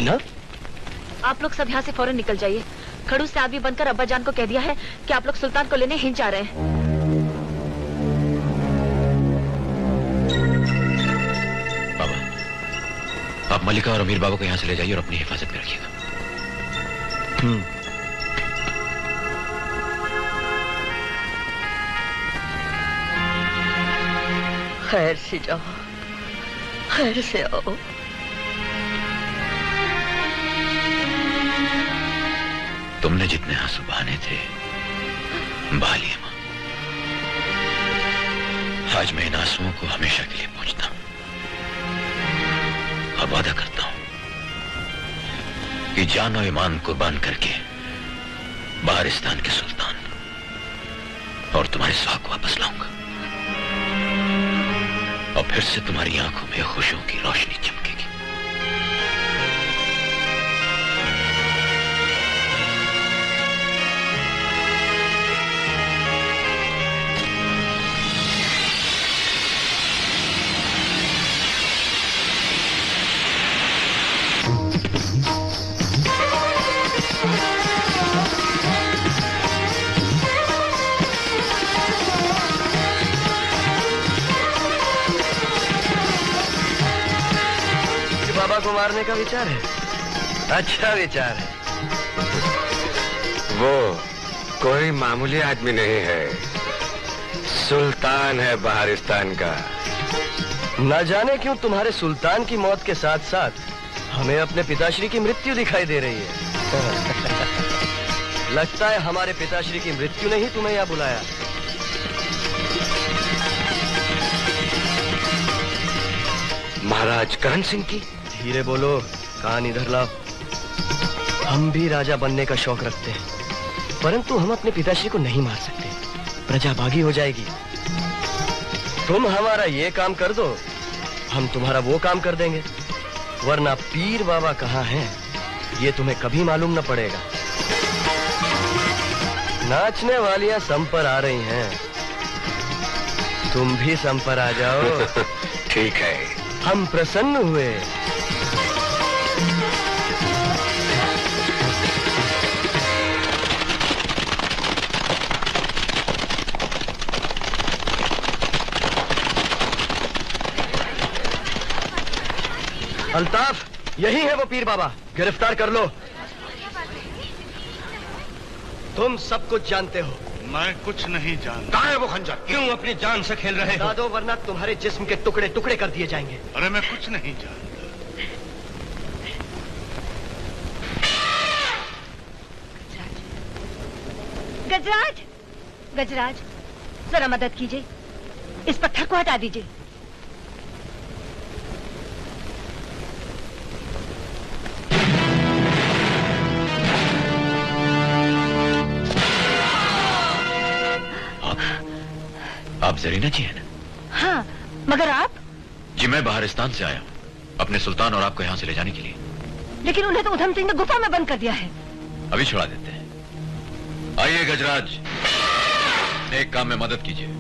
मीना, आप लोग सब यहाँ से फौरन निकल जाइए। खड़ूस से आदमी बनकर अब्बा जान को कह दिया है कि आप लोग सुल्तान को लेने हिंद जा रहे हैं। बाबा, आप मलिका और अमीर बाबा को यहाँ से ले जाइए और अपनी हिफाजत में रखिएगा। खैर से जाओ, खैर से आओ। तुमने जितने आंसू बहाने थे बहा लिए मां। आज मैं इन आंसुओं को हमेशा के लिए पहुंचता हूं और वादा करता हूं कि जान और ईमान कुर्बान करके बाहरिस्तान के सुल्तान और तुम्हारे सुहाग वापस लाऊंगा और फिर से तुम्हारी आंखों में खुशियों की रोशनी चमकेगी। को मारने का विचार है? अच्छा विचार है। वो कोई मामूली आदमी नहीं है, सुल्तान है बाहरिस्तान का। न जाने क्यों तुम्हारे सुल्तान की मौत के साथ साथ हमें अपने पिताश्री की मृत्यु दिखाई दे रही है। लगता है हमारे पिताश्री की मृत्यु ने ही तुम्हें यहाँ बुलाया। महाराज करण सिंह की? धीरे बोलो, कान इधर लाओ। हम भी राजा बनने का शौक रखते हैं, परंतु हम अपने पिताश्री को नहीं मार सकते, प्रजा बागी हो जाएगी। तुम हमारा ये काम कर दो, हम तुम्हारा वो काम कर देंगे, वरना पीर बाबा कहाँ हैं ये तुम्हें कभी मालूम न पड़ेगा। नाचने वालियां सम पर आ रही हैं, तुम भी सम पर आ जाओ। ठीक है। हम प्रसन्न हुए। अल्ताफ, यही है वो पीर बाबा, गिरफ्तार कर लो। तुम सब कुछ जानते हो। मैं कुछ नहीं जानता। कहाँ है वो खंजर? क्यों अपनी जान से खेल रहे हो? दादो, वरना तुम्हारे जिस्म के टुकड़े टुकड़े कर दिए जाएंगे। अरे मैं कुछ नहीं जानता। गजराज, गजराज, जरा मदद कीजिए, इस पत्थर को हटा दीजिए। आप जरीना जी हैं ना? हाँ, मगर आप? जी मैं बाहरिस्तान से आया हूँ अपने सुल्तान और आपको यहाँ से ले जाने के लिए। लेकिन उन्हें तो उधम सिंह ने गुफा में बंद कर दिया है। अभी छुड़ा देते हैं। आइए गजराज, एक काम में मदद कीजिए।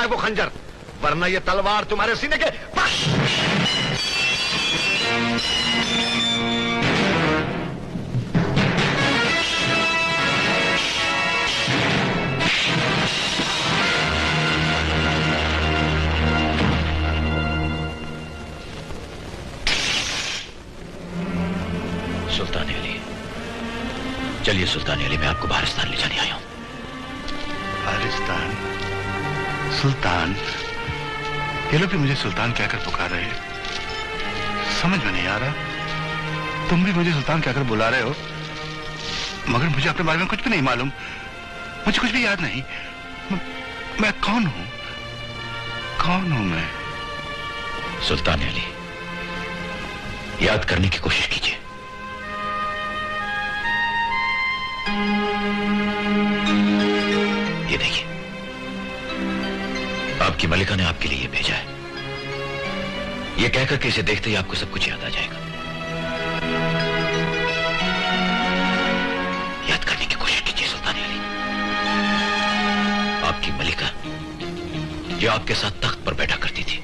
है वो खंजर, वरना ये तलवार तुम्हारे सीने के सुल्तान अली, चलिए सुल्तान अली, मैं आपको बारिस्तान ले जाने आया हूं। बारिस्तान? सुल्तान? ये लोग भी मुझे सुल्तान कहकर पुकार रहे हैं, समझ में नहीं आ रहा। तुम भी मुझे सुल्तान कहकर बुला रहे हो, मगर मुझे अपने बारे में कुछ भी नहीं मालूम, मुझे कुछ भी याद नहीं। मैं कौन हूं? कौन हूं मैं? सुल्तान अली, याद करने की कोशिश कीजिए। ये देखिए, आपकी मलिका ने आपके लिए ये भेजा है, ये कहकर कि इसे देखते ही आपको सब कुछ याद आ जाएगा। याद करने की कोशिश कीजिए सुल्तान अली। आपकी मलिका जो आपके साथ तख्त पर बैठा करती थी,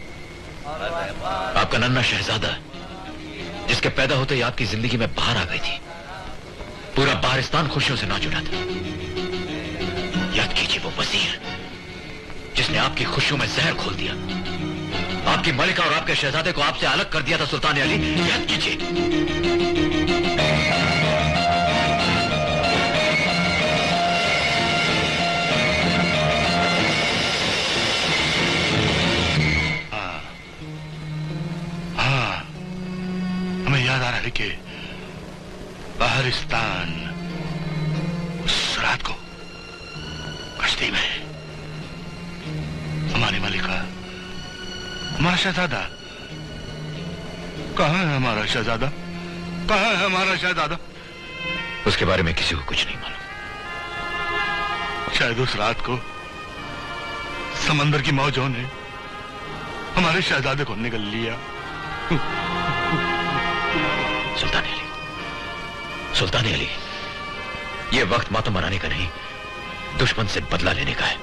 आपका नन्हा शहजादा जिसके पैदा होते ही आपकी जिंदगी में बाहर आ गई थी, पूरा बारिस्तान खुशियों से नाच उठा था। याद कीजिए वो वजीर जिसने आपकी खुशियों में जहर खोल दिया, आपकी मलिका और आपके शहजादे को आपसे अलग कर दिया था सुल्तान अली। याद कीजिए। हाँ, हमें याद आ रहा है कि बारिस्तान उस रात को कश्ती में हमारी मलिका, हमारा शहजादा, कहाँ है हमारा शहजादा? कहाँ है हमारा शहजादा? उसके बारे में किसी को कुछ नहीं मालूम। शायद उस रात को समंदर की मौजों ने हमारे शहजादे को निगल लिया। सुल्तान अली, सुल्तान अली, ये वक्त मातम मनाने का नहीं, दुश्मन से बदला लेने का है।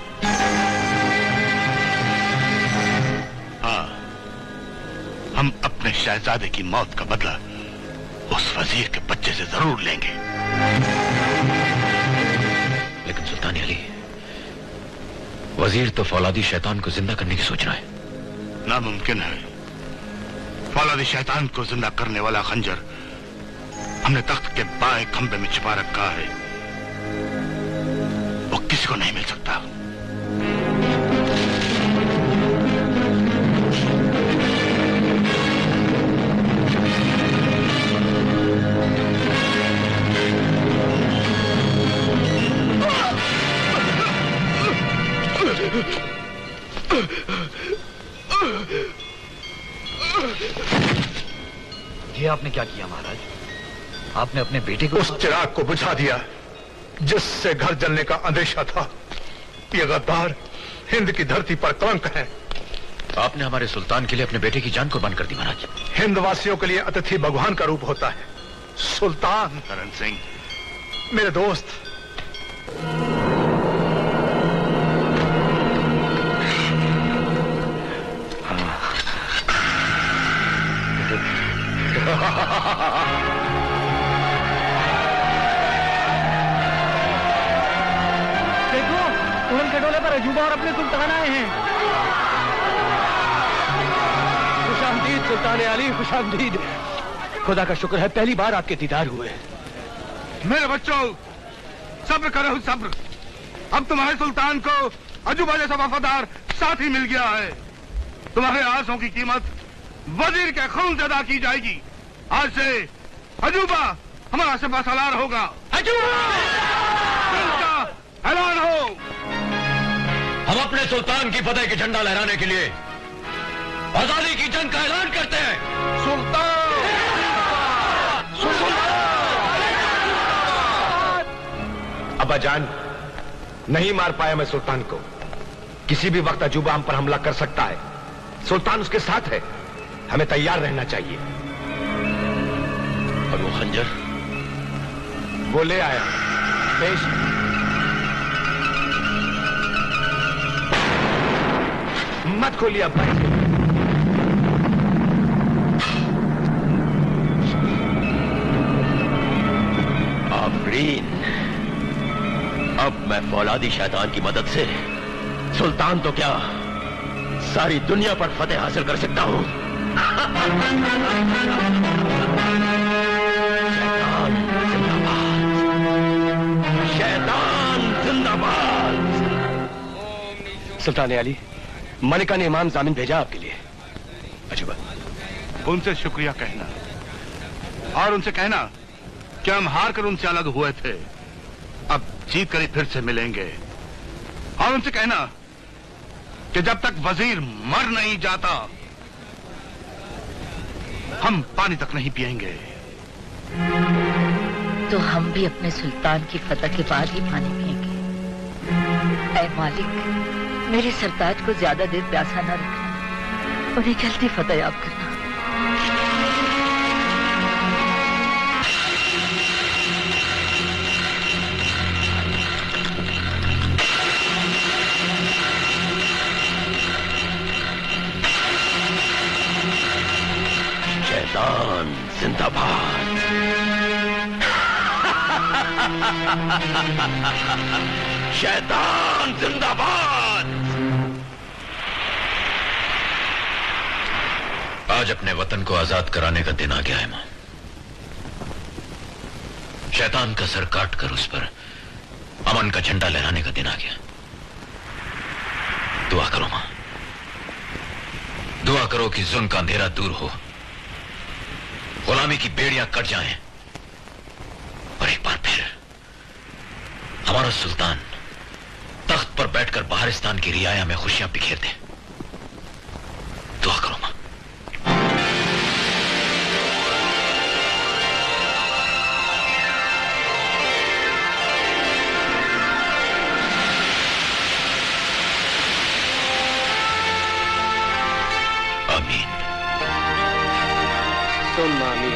हाँ, हम अपने शहजादे की मौत का बदला उस वजीर के बच्चे से जरूर लेंगे। लेकिन सुल्तान अली, वजीर तो फौलादी शैतान को जिंदा करने की सोच रहा है। नामुमकिन है। फौलादी शैतान को जिंदा करने वाला खंजर हमने तख्त के बाएं खंबे में छिपा रखा है, वो किसी को नहीं मिल सकता। ये आपने क्या किया महाराज? आपने अपने बेटे को उस चिराग को बुझा दिया जिससे घर जलने का अंदेशा था। ये गद्दार हिंद की धरती पर कलंक है। आपने हमारे सुल्तान के लिए अपने बेटे की जान कुर्बान कर दी महाराज। हिंद वासियों के लिए अतिथि भगवान का रूप होता है। सुल्तान करण सिंह, मेरे दोस्त, देखो, उड़न खटोले पर अजूबा और अपने सुल्तान आए हैं। खुशामदीद सुल्तान अली, खुशामदीद। खुदा का शुक्र है पहली बार आपके दीदार हुए। मेरे बच्चों, सब्र करो सब्र। अब तुम्हारे सुल्तान को अजूबा जैसा वफादार साथी मिल गया है। तुम्हारे आंसुओं की कीमत वजीर के खून से अदा की जाएगी। आज से अजूबा हमारा सिपहसालार होगा। अजूबा का ऐलान हो। हम अपने सुल्तान की फतेह की झंडा लहराने के लिए आजादी की जंग का ऐलान करते हैं। सुल्तान, अब्बा जान, नहीं मार पाया मैं सुल्तान को। किसी भी वक्त अजूबा हम पर हमला कर सकता है। सुल्तान उसके साथ है, हमें तैयार रहना चाहिए। और वो खंजर? वो ले आया, पेश। मत खोलिए अब्बा। आफरीन, अब मैं फौलादी शैतान की मदद से सुल्तान तो क्या सारी दुनिया पर फतेह हासिल कर सकता हूं। शैतान जिंदाबाद। सुल्तान अली, मलिका ने इमाम जामिन भेजा आपके लिए। अजूबा, उनसे शुक्रिया कहना और उनसे कहना कि हम हार कर उनसे अलग हुए थे, अब जीत कर ही फिर से मिलेंगे। और उनसे कहना कि जब तक वजीर मर नहीं जाता हम पानी तक नहीं पिएंगे। तो हम भी अपने सुल्तान की फतह के बाद ही पानी पिएंगे। ऐ मालिक, मेरे सरताज को ज्यादा देर प्यासा न रखना, उन्हें जल्दी फतह याब करना। शैतान जिंदाबाद। शैतान जिंदाबाद। आज अपने वतन को आजाद कराने का दिन आ गया है मां। शैतान का सर काटकर उस पर अमन का झंडा लहराने का दिन आ गया। दुआ करो मां, दुआ करो कि जुल्म का अंधेरा दूर हो, गुलामी की बेड़ियां कट जाएं और एक बार फिर हमारा सुल्तान तख्त पर बैठकर बहारिस्तान की रियाया में खुशियां बिखेर दे। दुआ करो मां। आमीन। सुम्मा आमीन।